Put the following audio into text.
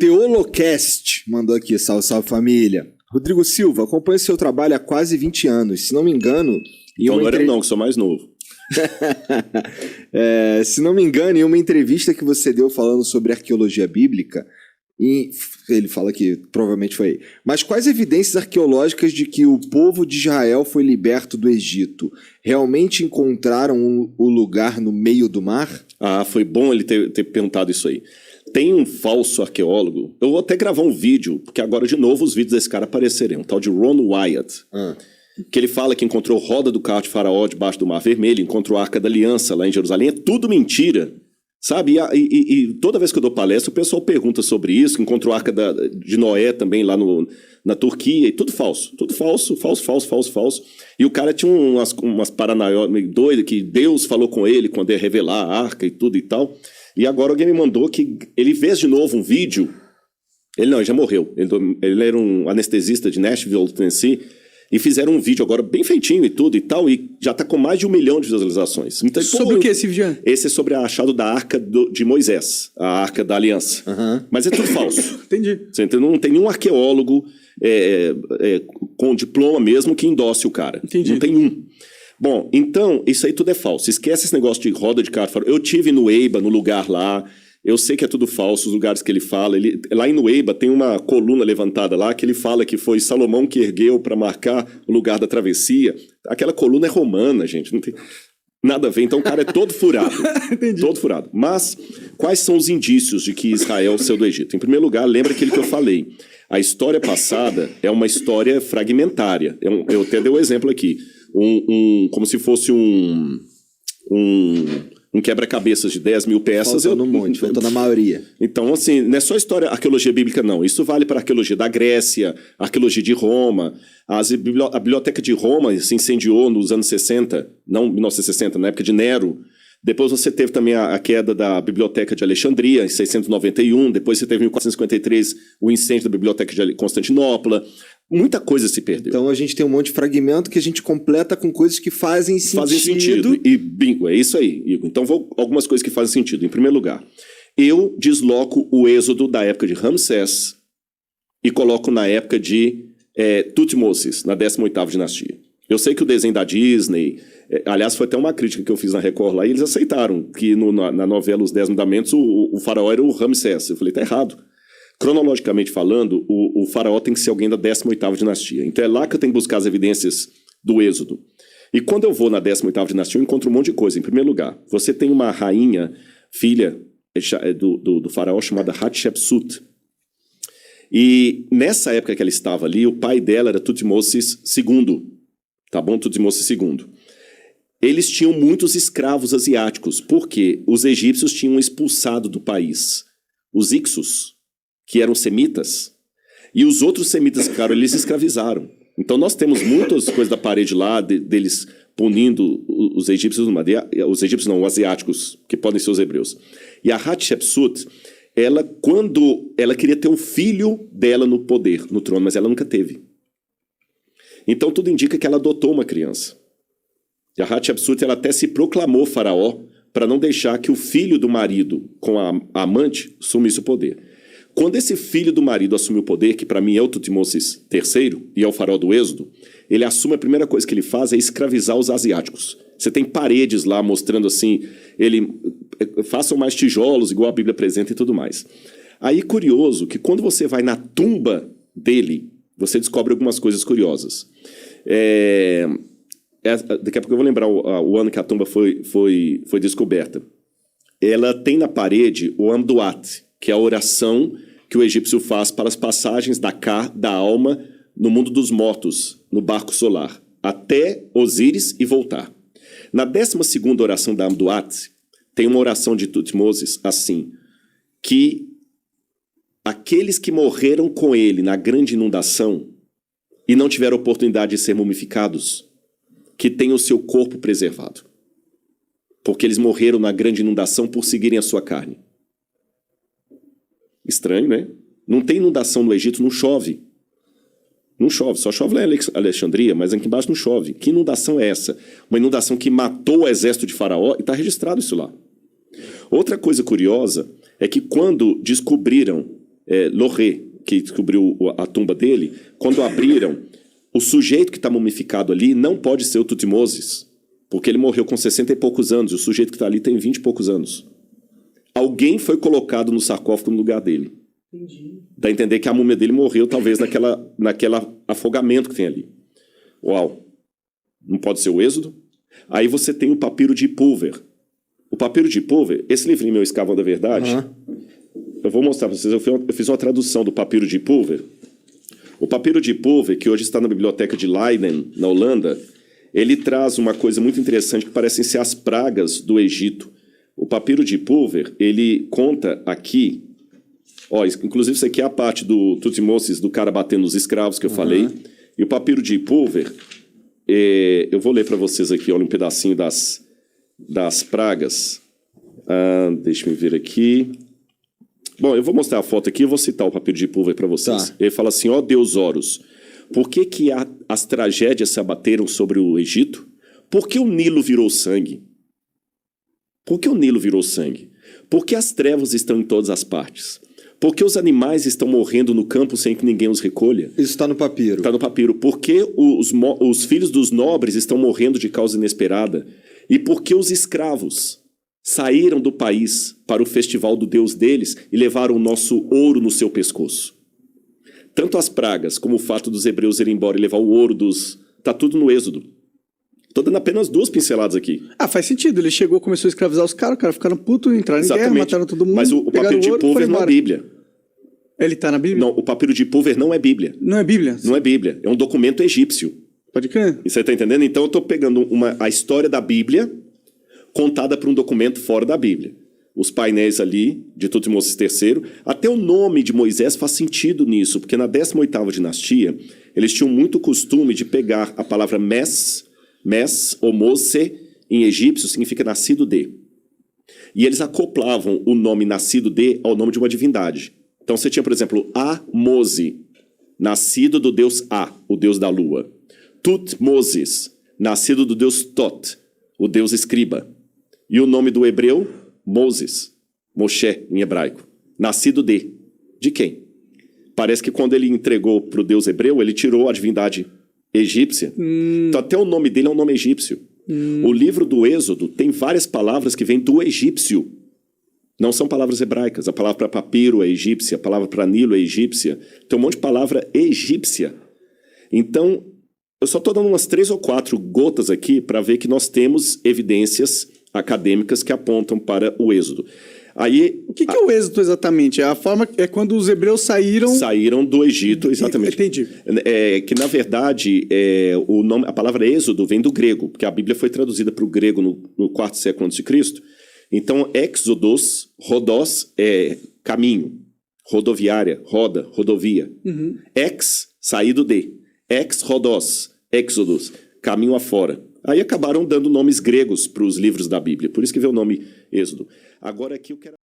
Teolocast mandou aqui, salve, salve família. Rodrigo Silva, acompanho seu trabalho há quase 20 anos. Se não me engano... Então não era eu não, que sou mais novo. Se não me engano, em uma entrevista que você deu falando sobre arqueologia bíblica, e ele fala que provavelmente foi aí. Mas quais evidências arqueológicas de que o povo de Israel foi liberto do Egito? Realmente encontraram o lugar no meio do mar? Ah, foi bom ele ter perguntado isso aí. Tem um falso arqueólogo, eu vou até gravar um vídeo, porque agora de novo os vídeos desse cara aparecerem, um tal de Ron Wyatt. Que ele fala que encontrou roda do carro de Faraó debaixo do Mar Vermelho, encontrou a Arca da Aliança lá em Jerusalém, é tudo mentira, sabe? E toda vez que eu dou palestra, o pessoal pergunta sobre isso, encontrou a Arca de Noé também lá na Turquia, e tudo falso, falso. E o cara tinha umas paranoias meio doidas, que Deus falou com ele quando ia revelar a Arca e tudo e tal. E agora alguém me mandou que ele fez de novo um vídeo, ele já morreu, ele era um anestesista de Nashville, Tennessee, e fizeram um vídeo agora bem feitinho e tudo e tal, e já tá com mais de 1 milhão de visualizações. Então, sobre o que esse vídeo é? Esse é sobre o achado da Arca de Moisés, a Arca da Aliança. Mas é tudo falso. Entendi. Você entendeu? Não tem nenhum arqueólogo com diploma mesmo que endosse o cara. Entendi. Não tem um. Bom, então, isso aí tudo é falso. Esquece esse negócio de roda de carro. Eu tive no Eiba, no lugar lá. Eu sei que é tudo falso, os lugares que ele fala. Lá em Nueiba tem uma coluna levantada lá que ele fala que foi Salomão que ergueu para marcar o lugar da travessia. Aquela coluna é romana, gente. Não tem nada a ver. Então o cara é todo furado. Entendi. Todo furado. Mas quais são os indícios de que Israel saiu do Egito? Em primeiro lugar, lembra aquilo que eu falei. A história passada é uma história fragmentária. Eu até dei um exemplo aqui. Como se fosse um quebra-cabeças de 10 mil peças. Faltou no monte, faltou na maioria. Então, assim, não é só história, arqueologia bíblica, não. Isso vale para a arqueologia da Grécia, arqueologia de Roma. A biblioteca de Roma se incendiou nos anos 60, não 1960, na época de Nero. Depois você teve também a queda da Biblioteca de Alexandria, em 691. Depois você teve em 1453 o incêndio da Biblioteca de Constantinopla. Muita coisa se perdeu. Então a gente tem um monte de fragmento que a gente completa com coisas que fazem sentido. Fazem sentido. E bingo, é isso aí, Igor. Então algumas coisas que fazem sentido. Em primeiro lugar, eu desloco o êxodo da época de Ramsés e coloco na época de Tutmosis, na 18ª dinastia. Eu sei que o desenho da Disney... aliás, foi até uma crítica que eu fiz na Record lá, e eles aceitaram que na novela Os 10 Mandamentos o faraó era o Ramsés. Eu falei, tá errado. Cronologicamente falando, o faraó tem que ser alguém da 18ª dinastia. Então é lá que eu tenho que buscar as evidências do êxodo. E quando eu vou na 18ª dinastia, eu encontro um monte de coisa. Em primeiro lugar, você tem uma rainha, filha do faraó, chamada Hatshepsut. E nessa época que ela estava ali, o pai dela era Tutmosis II. Tá bom? Tutmosis II. Eles tinham muitos escravos asiáticos, porque os egípcios tinham expulsado do país os Ixos, que eram semitas, e os outros semitas que ficaram, eles escravizaram. Então nós temos muitas coisas da parede lá, deles punindo os egípcios, os asiáticos, que podem ser os hebreus. E a Hatshepsut, quando ela queria ter um filho dela no poder, no trono, mas ela nunca teve. Então tudo indica que ela adotou uma criança. E a Hatshepsut, ela até se proclamou faraó para não deixar que o filho do marido com a amante assumisse o poder. Quando esse filho do marido assumiu o poder, que para mim é o Tutmosis III e é o faraó do Êxodo, ele assume, a primeira coisa que ele faz é escravizar os asiáticos. Você tem paredes lá mostrando assim, façam mais tijolos, igual a Bíblia apresenta e tudo mais. Aí foi que quando você vai na tumba dele, você descobre algumas coisas curiosas. Daqui a pouco eu vou lembrar o ano que a tumba foi descoberta. Ela tem na parede o Amduat, que é a oração que o egípcio faz para as passagens da alma no mundo dos mortos, no barco solar, até Osíris e voltar. Na 12ª oração da Amduat, tem uma oração de Tutmosis assim, que aqueles que morreram com ele na grande inundação e não tiveram oportunidade de ser mumificados, que tenham o seu corpo preservado. Porque eles morreram na grande inundação por seguirem a sua carne. Estranho, né? Não tem inundação no Egito, não chove. Não chove, só chove lá em Alexandria, mas aqui embaixo não chove. Que inundação é essa? Uma inundação que matou o exército de Faraó, e está registrado isso lá. Outra coisa curiosa é que quando descobriram Loré, que descobriu a tumba dele, quando abriram, o sujeito que está mumificado ali não pode ser o Tutmoses, porque ele morreu com 60 e poucos anos, e o sujeito que está ali tem 20 e poucos anos. Alguém foi colocado no sarcófago no lugar dele. Entendi. Dá a entender que a múmia dele morreu, talvez, naquela afogamento que tem ali. Uau! Não pode ser o Êxodo? Aí você tem o papiro de Pulver. O papiro de Pulver, esse livrinho meu, Escavão da Verdade, eu vou mostrar para vocês, eu fiz uma tradução do papiro de Pulver. O papiro de Pulver, que hoje está na biblioteca de Leiden, na Holanda, ele traz uma coisa muito interessante que parecem ser as pragas do Egito. O papiro de Pulver, ele conta aqui, inclusive isso aqui é a parte do Tutmoses, do cara batendo nos escravos que eu falei, e o papiro de Pulver, eu vou ler para vocês aqui, olha, um pedacinho das pragas. Deixa eu ver aqui. Bom, eu vou mostrar a foto aqui e vou citar o papiro de Pulver para vocês. Tá. Ele fala assim, Deus Horus, por que as tragédias se abateram sobre o Egito? Por que o Nilo virou sangue? Por que o Nilo virou sangue? Por que as trevas estão em todas as partes? Por que os animais estão morrendo no campo sem que ninguém os recolha? Isso está no papiro. Está no papiro. Por que os filhos dos nobres estão morrendo de causa inesperada? E por que os escravos saíram do país para o festival do Deus deles e levaram o nosso ouro no seu pescoço? Tanto as pragas como o fato dos hebreus irem embora e levar o ouro Está tudo no Êxodo. Estou dando apenas 2 pinceladas aqui. Faz sentido. Ele chegou, começou a escravizar os caras ficaram putos, entraram em guerra, mataram todo mundo. Mas o papiro de Pulver não é Bíblia. Ele está na Bíblia? Não, o papiro de Pulver não é Bíblia. Não é Bíblia? Não é Bíblia. É um documento egípcio. Pode crer. E você está entendendo? Então eu estou pegando a história da Bíblia contada por um documento fora da Bíblia. Os painéis ali de Tutmoses III. Até o nome de Moisés faz sentido nisso, porque na 18ª dinastia, eles tinham muito costume de pegar a palavra Mes ou Mose, em egípcio, significa nascido de. E eles acoplavam o nome nascido de ao nome de uma divindade. Então você tinha, por exemplo, Mose, nascido do deus o deus da lua. Tutmoses, nascido do deus Tot, o deus escriba. E o nome do hebreu, Moses, Moshe em hebraico. Nascido de. De quem? Parece que quando ele entregou para o deus hebreu, ele tirou a divindade egípcia. Então até o nome dele é um nome egípcio. O livro do Êxodo tem várias palavras que vêm do egípcio. Não são palavras hebraicas. A palavra para papiro é egípcia, a palavra para Nilo é egípcia. Tem um monte de palavra egípcia. Então, eu só estou dando umas 3 ou 4 gotas aqui para ver que nós temos evidências acadêmicas que apontam para o Êxodo. Aí, o que é o Êxodo exatamente? A forma é quando os hebreus saíram do Egito, exatamente. Entendi. Que na verdade a palavra Êxodo vem do grego, porque a Bíblia foi traduzida para o grego no 4º século a.C. Então, Exodos, Rodós é caminho, rodoviária, roda, rodovia. Saído de. Rodós, Exodus, caminho afora. Aí acabaram dando nomes gregos para os livros da Bíblia, por isso que veio o nome Êxodo. Agora aqui eu quero...